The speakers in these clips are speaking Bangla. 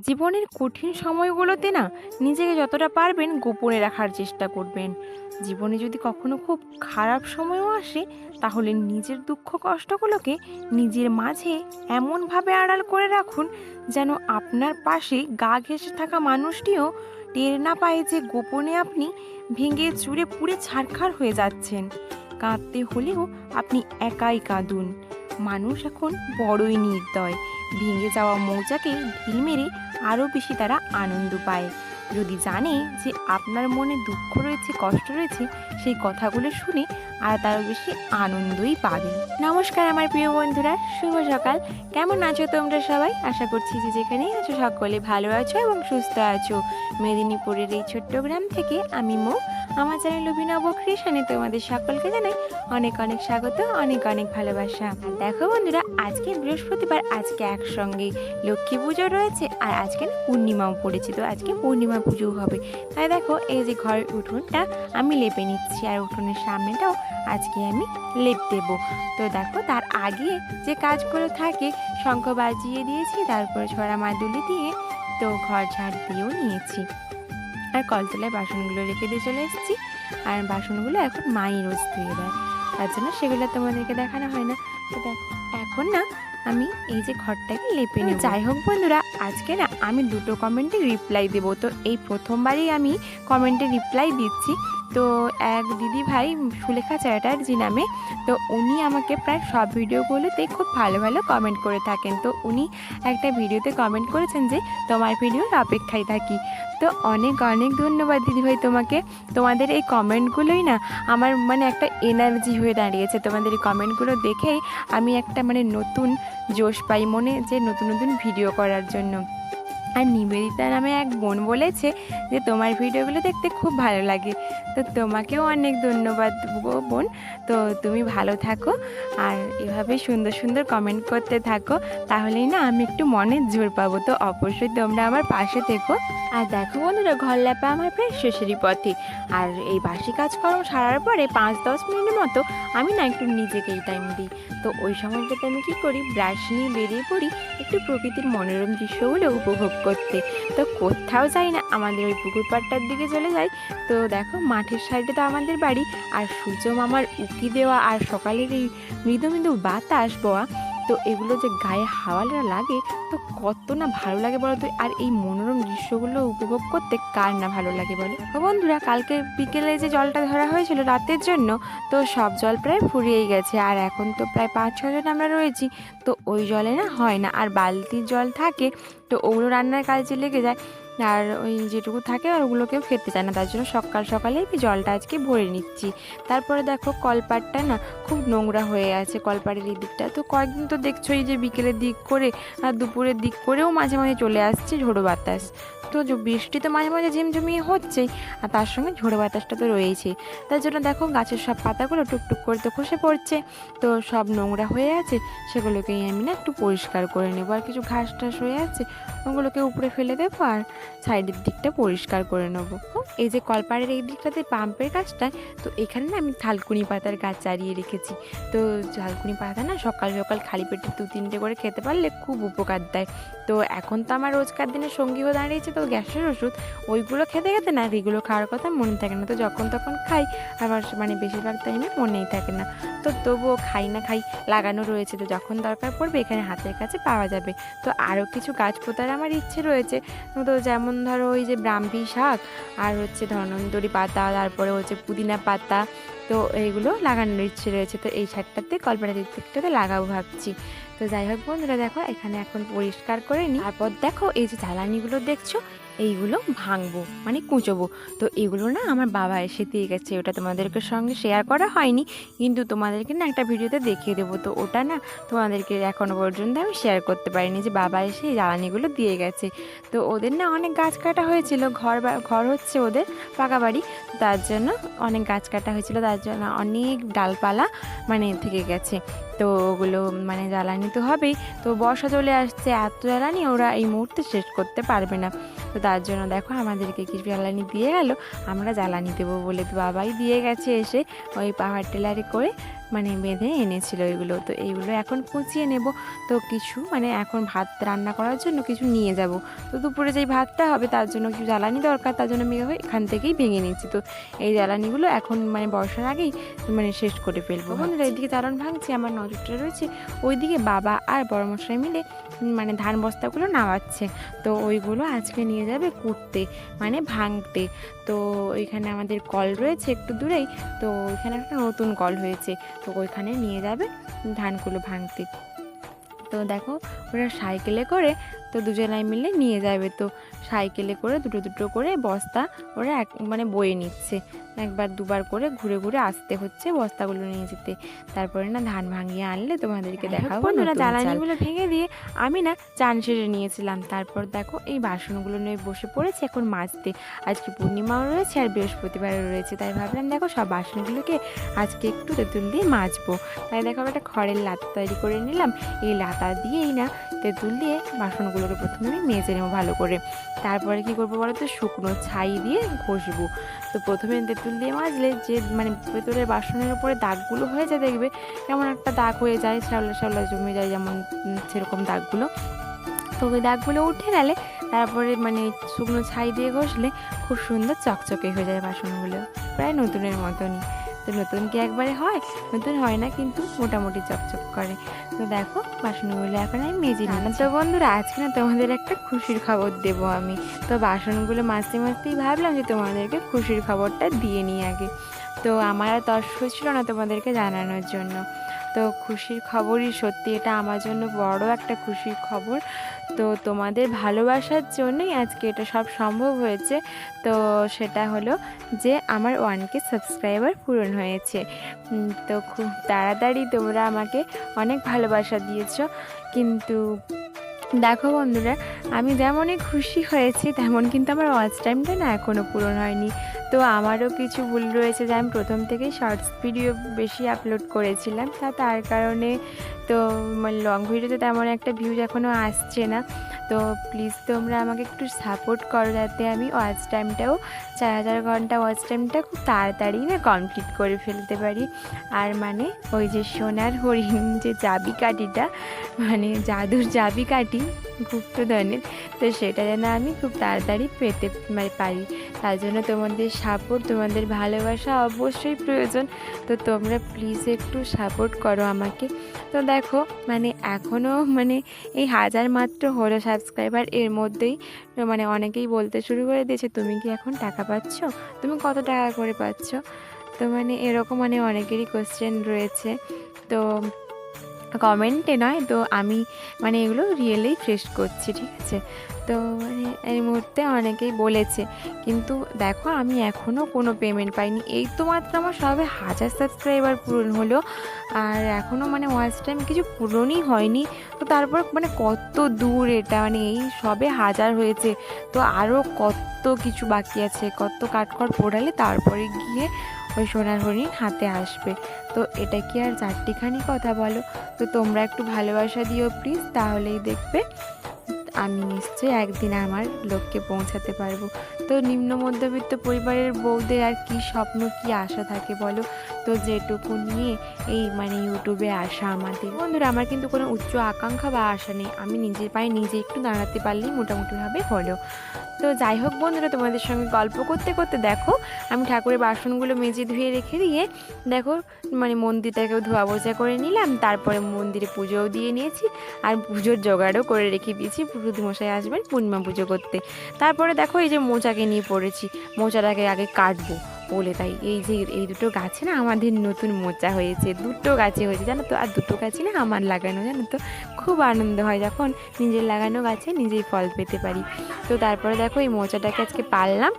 জীবনের কঠিন সময়গুলোতে না নিজেকে যতটা পারবেন গোপনে রাখার চেষ্টা করবেন। জীবনে যদি কখনো খুব খারাপ সময়ও আসে, তাহলে নিজের দুঃখ কষ্টগুলোকে নিজের মাঝে এমনভাবে আড়াল করে রাখুন যেন আপনার পাশে গা ঘেঁষে থাকা মানুষটিও টের না পায় যে গোপনে আপনি ভেঙে চুরে পুড়ে ছারখার হয়ে যাচ্ছেন। কাঁদতে হলেও আপনি একাই কাঁদুন। মানুষ এখন বড়ই নির্দয়। ভেঙে যাওয়া মৌচাকে ঢিল মেরে আরও বেশি তারা আনন্দ পায়। যদি জানে যে আপনার মনে দুঃখ রয়েছে, কষ্ট রয়েছে, সেই কথাগুলো শুনে আর তারও বেশি আনন্দই পাবে। নমস্কার আমার প্রিয় বন্ধুরা, শুভ সকাল। কেমন আছো তোমরা সবাই? আশা করছি যে যেখানেই আছো সকলে ভালো আছো এবং সুস্থ আছো। মেদিনীপুরের এই ছোট্ট গ্রাম থেকে আমি মো, আমার চ্যানেল অভিনব ক্রিয়েশনে তোমাদের সকলকে জানাই অনেক অনেক স্বাগত, অনেক অনেক ভালোবাসা। দেখো বন্ধুরা, আজকে বৃহস্পতিবার, আজকে একসঙ্গে লক্ষ্মী পুজো রয়েছে আর আজকে না পূর্ণিমাও পড়েছে, তো আজকে পূর্ণিমা পুজো হবে। তাই দেখো এই যে ঘরের উঠোনটা আমি লেপে নিচ্ছি আর উঠোনের সামনেটাও আজকে আমি লেপ দেবো। তো দেখো তার আগে যে কাজগুলো থাকে, শঙ্খ বাজিয়ে দিয়েছি, তারপরে ছড়া মাদুলি দিয়ে তো ঘর ঝাড় দিয়েও নিয়েছি আর কলতলায় বাসনগুলো রেখে দিয়ে চলে এসেছি। আর বাসনগুলো এখন মাই রোজ ধুয়ে দেয়, তার জন্য সেগুলো তোমাদেরকে দেখানো হয় না। তো দেখো এখন না আমি এই যে ঘরটাকে লেপে নেব। যাই হোক বন্ধুরা, আজকে না আমি দুটো কমেন্টে রিপ্লাই দেবো। তো এই প্রথমবারই আমি কমেন্টে রিপ্লাই দিচ্ছি। তো এক দিদি ভাই সুলেখা চ্যাটার্জি নামে, তো উনি আমাকে প্রায় সব ভিডিওগুলোতে খুব ভালো ভালো কমেন্ট করে থাকেন। তো উনি একটা ভিডিওতে কমেন্ট করেছেন যে তোমার ভিডিওর অপেক্ষায় থাকি। তো অনেক অনেক ধন্যবাদ দিদিভাই তোমাকে। তোমাদের এই কমেন্টগুলোই না আমার মানে একটা এনার্জি হয়ে দাঁড়িয়েছে। তোমাদের এই কমেন্টগুলো দেখেই আমি একটা মানে নতুন জোশ পাই মনে, যে নতুন নতুন ভিডিও করার জন্য। আর নিবেদিতা নামে এক বোন বলেছে যে তোমার ভিডিওগুলো দেখতে খুব ভালো লাগে। তো তোমাকেও অনেক ধন্যবাদ বোন। তো তুমি ভালো থাকো আর এভাবে সুন্দর সুন্দর কমেন্ট করতে থাকো, তাহলেই না আমি একটু মনের জোর পাবো। তো অবশ্যই তোমরা আমার পাশে থেকো। আর দেখো বন্ধুরা, ঘর লেপা আমার প্রায় শেষেরই পথে। আর এই বাসি কাজকর্ম সারার পরে 5-10 মিনিটের মতো আমি না একটু নিজেকেই টাইম দিই। তো ওই সময়টাতে আমি কী করি, ব্রাশ নিয়ে বেরিয়ে পড়ি একটু প্রকৃতির মনোরম দৃশ্যগুলো উপভোগ করতে। তো কোথাও যাই না, আমাদের ওই পুকুর পাড়টার দিকে চলে যাই। তো দেখো মাঠের সাইডে তো আমাদের বাড়ি, আর সূর্য মামার উঁকি দেওয়া আর সকালের এই মৃদু মৃদু বাতাস বওয়া, তো এগুলো যে গায়ে হাওয়াটা লাগে তো কত না ভালো লাগে বলো তো। আর এই মনোরম দৃশ্যগুলো উপভোগ করতে কার না ভালো লাগে বলো। তো বন্ধুরা, কালকে বিকেলে যে জলটা ধরা হয়েছিল রাতের জন্য, তো সব জল প্রায় ফুরিয়েই গেছে। আর এখন তো প্রায় 5-6 জন আমরা রয়েছি। তো ওই জলে না হয় না, আর বালতির জল থাকে, তো ওগুলো রান্নার কাজে লেগে যায়। আর ওই যেটুকু থাকে আর ওগুলোকেও খেতে চায় না, তার জন্য সকাল সকালেই জলটা আজকে ভরে নিচ্ছি। তারপরে দেখো কলপাড়টা না খুব নোংরা হয়ে আছে, কলপাড়ের এই দিকটা। তো কয়েকদিন তো দেখছোই যে বিকেলের দিক করে আর দুপুরের দিক করেও মাঝে মাঝে চলে আসছে ঝোড়ো বাতাস। তো বৃষ্টি তো মাঝে মাঝে ঝিমঝিমিয়ে হচ্ছেই, আর তার সঙ্গে ঝোড়ো বাতাসটা তো রয়েছেই। তার জন্য দেখো গাছের সব পাতাগুলো টুকটুক করে তো খসে পড়ছে। তো সব নোংরা হয়ে আছে, সেগুলোকেই আমি না একটু পরিষ্কার করে নেবো। আর কিছু ঘাস টাস হয়ে আছে, ওগুলোকে উপরে ফেলে দেবো আর সাইডের দিকটা পরিষ্কার করে নেবো। এই যে কলপাড়ের এই দিকটাতে পাম্পের গাছটায়, তো এখানে না আমি থালকুনি পাতার গাছ চারিয়ে রেখেছি। তো থালকুনি পাতা না সকাল সকাল খালি পেটে 2-3টে করে খেতে পারলে খুব উপকার দেয়। তো এখন তো আমার রোজকার দিনে সঙ্গী হয়ে দাঁড়িয়েছে তো গ্যাসের ওষুধ, ওইগুলো খেতে খেতে না এগুলো খাওয়ার কথা মনে থাকে না। তো যখন তখন খাই, আবার মানে বেশিরভাগ টাইমে মনেই থাকে না। তো তবুও খাই না খাই, লাগানো রয়েছে, তো যখন দরকার পড়বে এখানে হাতের কাছে পাওয়া যাবে। তো আরও কিছু গাছ পোতার আমার ইচ্ছে রয়েছে। তো যেমন ধরো ওই যে ব্রাহ্মী শাক, আর হচ্ছে ধন্বন্তরি পাতা, তারপরে হচ্ছে পুদিনা পাতা, তো এইগুলো লাগানোর ইচ্ছে রয়েছে। তো এই শাকটাতে কল্পনার দিকটাতে লাগাবো ভাবছি। তো যাই হোক বন্ধুরা, দেখো এখানে এখন পরিষ্কার করে নিই। তারপর দেখো এই যে জ্বালানিগুলো দেখছো, এইগুলো ভাঙবো মানে কুঁচোবো। তো এগুলো না আমার বাবা এসে দিয়ে গেছে, ওটা তোমাদেরকে সঙ্গে শেয়ার করা হয়নি, কিন্তু তোমাদেরকে না একটা ভিডিওতে দেখিয়ে দেবো। তো ওটা না তোমাদেরকে এখনও পর্যন্ত আমি শেয়ার করতে পারিনি, যে বাবা এসে এই জ্বালানিগুলো দিয়ে গেছে। তো ওদের না অনেক গাছ কাটা হয়েছিল, ঘর হচ্ছে ওদের পাকা বাড়ি, তার জন্য অনেক গাছ কাটা হয়েছিল, তার জন্য অনেক ডালপালা মানে থেকে গেছে। তো ওগুলো মানে জ্বালানি তো হবেই। তো বর্ষা চলে আসছে, এত জ্বালানি ওরা এই মুহূর্তে শেষ করতে পারবে না। তো তার জন্য দেখো আমাদেরকে কিছু জ্বালানি দিয়ে গেল, আমরা জ্বালানি দেবো বলে। তো বাবাই দিয়ে গেছে এসে ওই পাওয়ার টিলারে করে। মানে বেঁধে এনেছিল এগুলো। তো এইগুলো এখন কুচিয়ে নেব। তো কিছু মানে এখন ভাত রান্না করার জন্য কিছু নিয়ে যাব। তো দুপুরে যেই ভাতটা হবে তার জন্য কিছু জ্বালানি দরকার, তার জন্য আমি এখান থেকেই ভেঙে নিচ্ছি। তো এই জ্বালানিগুলো এখন মানে বর্ষার আগেই মানে শেষ করে ফেলবো। বন্ধুরা এইদিকে জ্বালান ভাঙছি, আমার নজরটা রয়েছে ওইদিকে বাবা আর বড়মশাই মিলে মানে ধান বস্তাগুলো নামাচ্ছে। তো ওইগুলো আজকে নিয়ে যাবে কুটতে, মানে ভাঙতে। তো ওইখানে আমাদের কল রয়েছে একটু দূরেই, তো ওইখানে একটা নতুন কল হয়েছে, তো ওইখানে নিয়ে যাবে ধানগুলো ভাঙতে। তো দেখো ওরা সাইকেলে করে তো দুজনাই মিলে নিয়ে যাবে। তো সাইকেলে করে দুটো দুটো করে বস্তা ওরা মানে বয়ে নিচ্ছে, একবার দুবার করে ঘুরে ঘুরে আসতে হচ্ছে বস্তাগুলো নিয়ে যেতে। তারপরে না ধান ভাঙিয়ে আনলে তোমাদেরকে দেখাবো। বন্ধুরা জ্বালানিগুলো ভেঙে দিয়ে আমি না চান সেরে নিয়েছিলাম। তারপর দেখো এই বাসনগুলো নিয়ে বসে পড়েছি এখন মাজতে। আজকে পূর্ণিমাও রয়েছে আর বৃহস্পতিবারও রয়েছে, তাই ভাবলাম দেখো সব বাসনগুলোকে আজকে একটু তেঁতুল দিয়ে মাজবো। তাই দেখো একটা খড়ের লাতা তৈরি করে নিলাম। এই লাতা দিয়েই না তেঁতুল দিয়ে বাসনগুলোকে প্রথমে আমি মেজে নেবো ভালো করে। তারপরে কি করবো বলো তো, শুকনো ছাই দিয়ে ঘষবো। তো প্রথমে তেঁতুল দিয়ে মাজলে যে মানে ভেতরের বাসনের উপরে দাগগুলো হয়ে যায়, দেখবে কেমন একটা দাগ হয়ে যায়, শ্যাওলা শ্যাওলা জমে যায় যেমন সেরকম দাগগুলো। তো ওই দাগগুলো উঠে গেলে তারপরে মানে শুকনো ছাই দিয়ে ঘষলে খুব সুন্দর চকচকে হয়ে যায় বাসনগুলো, প্রায় নতুনের মতনই। তো নতুন কি একবারে হয়? নতুন হয় না, কিন্তু মোটামুটি চকচক করে। তো দেখো বাসনগুলো এখন আমি মেজে নিলাম। তো বন্ধুরা আজকে না তোমাদের একটা খুশির খবর দেবো আমি। তো বাসনগুলো মাজতে মাজতেই ভাবলাম যে তোমাদেরকে খুশির খবরটা দিয়ে নিই আগে। তো আমার আর তর্স হচ্ছিল না তোমাদেরকে জানানোর জন্য। তো খুশির খবরই সত্যি, এটা আমার জন্য বড় একটা খুশির খবর। তো তোমাদের ভালোবাসার জন্যই আজকে এটা সব সম্ভব হয়েছে। তো সেটা হলো যে আমার 1K সাবস্ক্রাইবার পূরণ হয়েছে। তো খুব তাড়াতাড়ি তোমরা আমাকে অনেক ভালোবাসা দিয়েছো। কিন্তু দেখো বন্ধুরা, আমি যেমনই খুশি হয়েছি তেমন কিন্তু আমার ওয়াচ টাইমটা না এখনও পূরণ হয়নি। তো আমারও কিছু ভুল রয়েছে, যে আমি প্রথম থেকেই শর্টস ভিডিও বেশি আপলোড করেছিলাম, তার কারণে তো মানে লং ভিডিওতে তেমন একটা ভিউজ এখনও আসছে না। তো প্লিজ তোমরা আমাকে একটু সাপোর্ট করো, যাতে আমি ওয়াচ টাইমটাও 4000 ঘন্টা ওয়াচ টাইমটা খুব তাড়াতাড়ি না কমপ্লিট করে ফেলতে পারি। আর মানে ওই যে সোনার হরিণ যে চাবিকাঠিটা, মানে জাদুর চাবিকাঠি গুপ্তধনের, তো সেটা যেন আমি খুব তাড়াতাড়ি পেতে মানে পারি। তার জন্য তোমাদের সাপোর্ট, তোমাদের ভালোবাসা অবশ্যই প্রয়োজন। তো তোমরা প্লিজ একটু সাপোর্ট করো আমাকে। তো দেখো মানে এখনও মানে এই 1000 মাত্র হলো সাবস্ক্রাইবার, এর মধ্যেই মানে অনেকেই বলতে শুরু করে দিয়েছে তুমি কি এখন টাকা পাচ্ছ, তুমি কত টাকা করে পাচ্ছ। তো মানে এরকম মানে অনেকেরই কোশ্চেন রয়েছে, তো কমেন্টে নয়, তো আমি মানে এগুলো রিয়েলি ফেস করছি, ঠিক আছে। তো মানে এই মুহূর্তে অনেকেই বলেছে, কিন্তু দেখো আমি এখনও কোনো পেমেন্ট পাইনি। এই তো মাত্র আমার সবে 1000 সাবস্ক্রাইবার পূরণ হলো, আর এখনও মানে ওয়াচ টাইম কিছু পূরণই হয়নি। তো তারপর মানে কত দূর এটা, মানে এই সবে 1000 হয়েছে, তো আরও কত কিছু বাকি আছে, কত কাঠখড় পোড়ালে তারপরে গিয়ে ওই সোনার হরিণ হাতে আসবে। তো এটা কি আর চারটিখানি কথা বলো? তো তোমরা একটু ভালোবাসা দিও প্লিজ, তাহলেই দেখবে আমি নিশ্চয়ই একদিন আমার লক্ষ্যে পৌঁছাতে পারবো। তো নিম্ন মধ্যবিত্ত পরিবারের বউদের আর কি স্বপ্ন, কি আশা থাকে বলো? তো যেটুকু নিয়ে এই মানে ইউটিউবে আসা আমাদের। বন্ধুরা আমার কিন্তু কোনো উচ্চ আকাঙ্ক্ষা বা আশা নেই, আমি নিজের পায়ে নিজে একটু দাঁড়াতে পারলেই মোটামুটিভাবে হলো। তো যাই হোক বন্ধুরা, তোমাদের সঙ্গে গল্প করতে করতে দেখো আমি ঠাকুরের বাসনগুলো মেজে ধুয়ে রেখে দিয়ে দেখো মানে মন্দিরটাকেও ধোয়া মোছা করে নিলাম। তারপরে মন্দিরে পুজোও দিয়ে নিয়েছি, আর পুজোর জোগাড়ও করে রেখে দিয়েছি, পুরোহিত মশাই আসবেন পূর্ণিমা পুজো করতে। তারপরে দেখো এই যে মোচাকে নিয়ে পড়েছি, মোচাটাকে আগে কাটবো বলে, তাই এই যে এই দুটো গাছে না আমাদের নতুন মোচা হয়েছে, দুটো গাছে হয়েছে জানো তো, আর দুটো গাছে না আমার লাগানো, জানো তো। খুব আনন্দ হয় যখন নিজের লাগানো গাছে নিজেই ফল পেতে পারি। তো তারপরে দেখো এই মোচাটাকে আজকে পারলাম,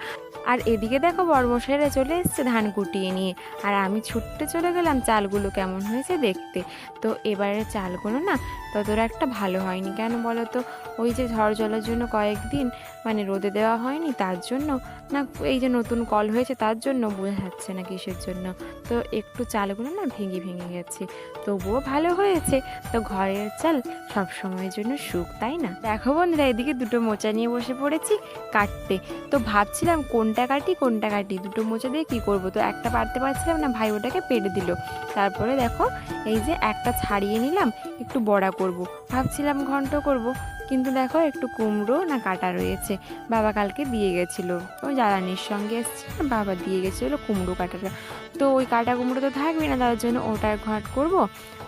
আর এদিকে দেখো বড়মশাইরা চলে এসছে ধান কুটিয়ে নিয়ে, আর আমি ছুটতে চলে গেলাম চালগুলো কেমন হয়েছে দেখতে। তো এবারের চালগুলো না ততটা একটা ভালো হয়নি, কেন বলো তো, ওই যে ঝড় জলের জন্য কয়েকদিন মানে রোদে দেওয়া হয়নি, তার জন্য না এই যে নতুন কল হয়েছে তার জন্য জন্য বোঝা যাচ্ছে না কিসের জন্য। তো একটু চালগুলো না ভেঙে ভেঙে গেছে, তবুও ভালো হয়েছে। তো ঘরের চাল সব সময়ের জন্য সুখ, তাই না? দেখো বন্ধুরা, এদিকে দুটো মোচা নিয়ে বসে পড়েছি কাটতে। তো ভাবছিলাম কোনটা কাটি, দুটো মোচা দিয়ে কী করবো। তো একটা পারতে পারছিলাম না, ভাই ওটাকে পেরে দিল। তারপরে দেখো এই যে একটা ছাড়িয়ে নিলাম, একটু বড়া করব। ভাবছিলাম ঘন্ট করব, কিন্তু দেখো একটু কুমড়ো না কাটা রয়েছে, বাবা কালকে দিয়ে গেছিলো। ওই জ্বালানির সঙ্গে এসছে, বাবা দিয়ে গেছিলো কুমড়ো কাটাটা। তো ওই কাটা কুমড়ো তো থাকবে না, তার জন্য ওটার ঘাট করব,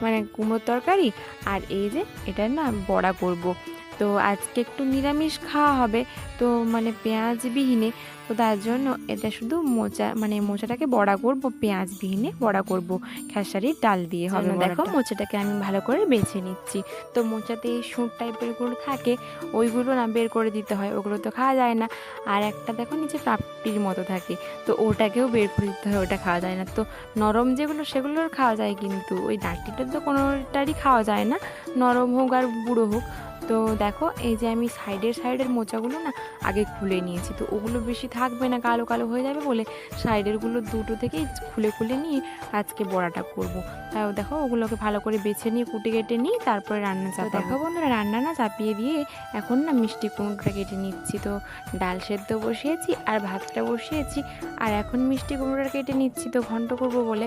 মানে কুমড়োর তরকারি। আর এই যে এটার না বড়া করব। তো আজকে একটু নিরামিষ খাওয়া হবে, তো মানে পেঁয়াজবিহীনে। তো তার জন্য এটা শুধু মোচা, মানে মোচাটাকে বড়া করব, পেঁয়াজবিহীনে বড়া করব, খেসারির ডাল দিয়ে হবে। দেখো মোচাটাকে আমি ভালো করে বেছে নিচ্ছি। তো মোচাতে এই সুঁট টাইপের গুলো থাকে, ওইগুলো না বের করে দিতে হয়, ওগুলো তো খাওয়া যায় না। আর একটা দেখো নিচে পাপড়ির মতো থাকে, তো ওটাকেও বের করে দিতে হয়, ওটা খাওয়া যায় না। তো নরম যেগুলো সেগুলোর খাওয়া যায়, কিন্তু ওই ডাঁটিটা তো কোনোটারই খাওয়া যায় না, নরম হোক আর বুড়ো হোক। তো দেখো এই যে আমি সাইডের মোচাগুলো না আগে খুলে নিয়েছি। তো ওগুলো বেশি থাকবে না, কালো কালো হয়ে যাবে বলে সাইডেরগুলো দুটো থেকেই খুলে নিয়ে আজকে বড়াটা করব। তাও দেখো ওগুলোকে ভালো করে বেছে নিয়ে কুটে কেটে নিই, তারপরে রান্না চাপাবো। দেখো বন্ধুরা, রান্না না চাপিয়ে দিয়ে এখন না মিষ্টি কুমড়োটা কেটে নিচ্ছি। তো ডাল সেদ্ধ বসিয়েছি আর ভাতটা বসিয়েছি, আর এখন মিষ্টি কুমড়োটা কেটে নিচ্ছি, তো ঘন্ট করব বলে।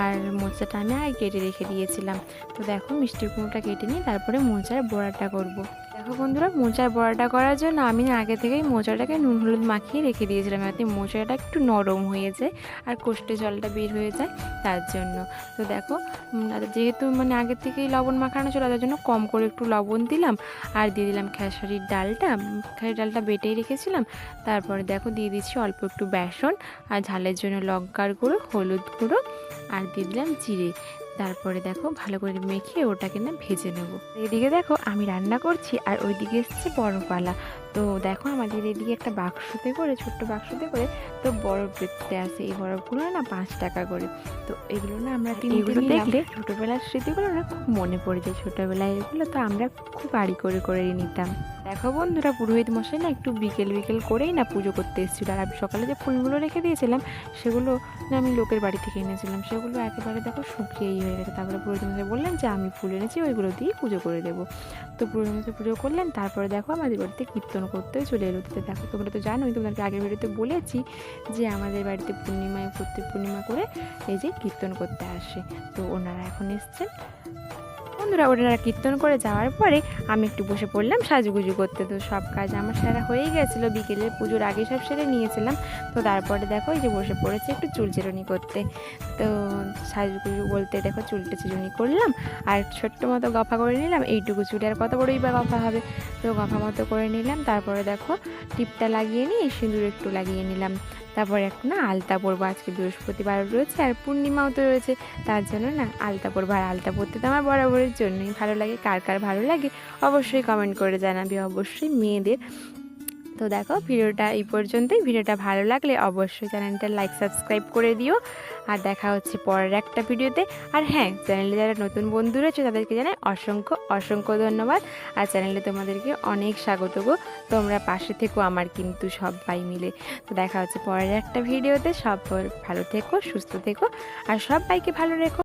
আর মোচাটা আমি আগে কেটে রেখে দিয়েছিলাম। তো দেখো মিষ্টি কুমড়োটা কেটে নিই, তারপরে মোচার বড়াটা করব। দেখো বন্ধুরা, মোচার বড়াটা করার জন্য আমি আগে থেকেই মোচাটাকে নুন হলুদ মাখিয়ে রেখে দিয়েছিলাম, যাতে মোচাটা একটু নরম হয়ে যায় আর কোষ্ঠে জলটা বের হয়ে যায়, তার জন্য। তো দেখো যেহেতু মানে আগে থেকেই লবণ মাখানো ছিল, তার জন্য কম করে একটু লবণ দিলাম, আর দিয়ে দিলাম খেসারির ডালটা বেটেই রেখেছিলাম। তারপরে দেখো দিয়ে দিচ্ছি অল্প একটু বেসন, আর ঝালের জন্য লঙ্কার গুঁড়ো, হলুদ গুঁড়ো, আর দিয়ে দিলাম জিরে। তারপরে দেখো ভালো করে মেখে ওটাকে না ভেজে নেবো। এদিকে দেখো আমি রান্না করছি, আর ওইদিকে এসছে বরফওয়ালা। তো দেখো আমাদের এদিকে একটা বাক্সতে করে, ছোট্ট বাক্সতে করে তো বরফ বেচতে আসে। এই বরফগুলো না 5 টাকা করে। তো এগুলো না আমরা এগুলো দেখলে ছোটোবেলার স্মৃতিগুলো না খুব মনে পড়ে যায়। ছোটোবেলায় এগুলো তো আমরা খুব বাড়ি করে নিতাম। দেখো বন্ধুরা, পুরোহিত মশাই না একটু বিকেল করেই না পুজো করতে এসেছিলো। আর আমি সকালে যে ফুলগুলো রেখে দিয়েছিলাম, সেগুলো না আমি লোকের বাড়ি থেকে এনেছিলাম, সেগুলো একেবারে দেখো শুকিয়েই হয়ে গেছে। তারপরে পুরোহিত মশাই বললেন যে আমি ফুল এনেছি, ওইগুলো দিয়ে পুজো করে দেবো। তো পুরোহিত মশাই পুজো করলেন। তারপরে দেখো আমাদের বাড়িতে কীর্তন করতেও চলে এলো। তো দেখো তোমরা তো জানোই, তোমাদেরকে আগের ভিডিওতে বলেছি যে আমাদের বাড়িতে প্রত্যেক পূর্ণিমা করে এই যে কীর্তন করতে আসে। তো ওনারা এখন এসছেন। বন্ধুরা, ওনারা কীর্তন করে যাওয়ার পরে আমি একটু বসে পড়লাম সাজুগুজু করতে। তো সব কাজ আমার সারা হয়েই গেছিলো, বিকেলে পুজোর আগে সব সেরে নিয়েছিলাম। তো তারপরে দেখো এই যে বসে পড়েছে একটু চুল চিরুনি করতে। তো সাজুগুজু বলতে দেখো চুলটা চিরুনি করলাম, আর ছোট্ট মতো গফা করে নিলাম। এইটুকু চুলে আর কত বড়ই বা গফা হবে, তো গফা মতো করে নিলাম। তারপরে দেখো টিপটা লাগিয়ে নিয়ে সিঁদুর একটু লাগিয়ে নিলাম। তারপরে একটু না আলতা পরবো, আজকে বৃহস্পতিবার রয়েছে আর পূর্ণিমাও তো রয়েছে, তার জন্য না আলতা পরবো। আর আলতা পরতে তো আমার বরাবরের জন্যই ভালো লাগে। কার কার ভালো লাগে অবশ্যই কমেন্ট করে জানাবি, অবশ্যই মেয়েদের। তো দেখো ভিডিওটা এই পর্যন্তই। ভিডিওটা ভালো লাগলে অবশ্যই চ্যানেলটা লাইক সাবস্ক্রাইব করে দিও। আর দেখা হচ্ছে পরের একটা ভিডিওতে। আর হ্যাঁ, চ্যানেলে যারা নতুন বন্ধু রয়েছে তাদেরকে জানাই অসংখ্য ধন্যবাদ। আর চ্যানেলে তোমাদেরকে অনেক স্বাগত গো, তোমরা পাশে থেকো আমার কিন্তু সবাই মিলে। তো দেখা হচ্ছে পরের একটা ভিডিওতে। সব ভালো থেকো, সুস্থ থেকো, আর সবাইকে ভালো রেখো।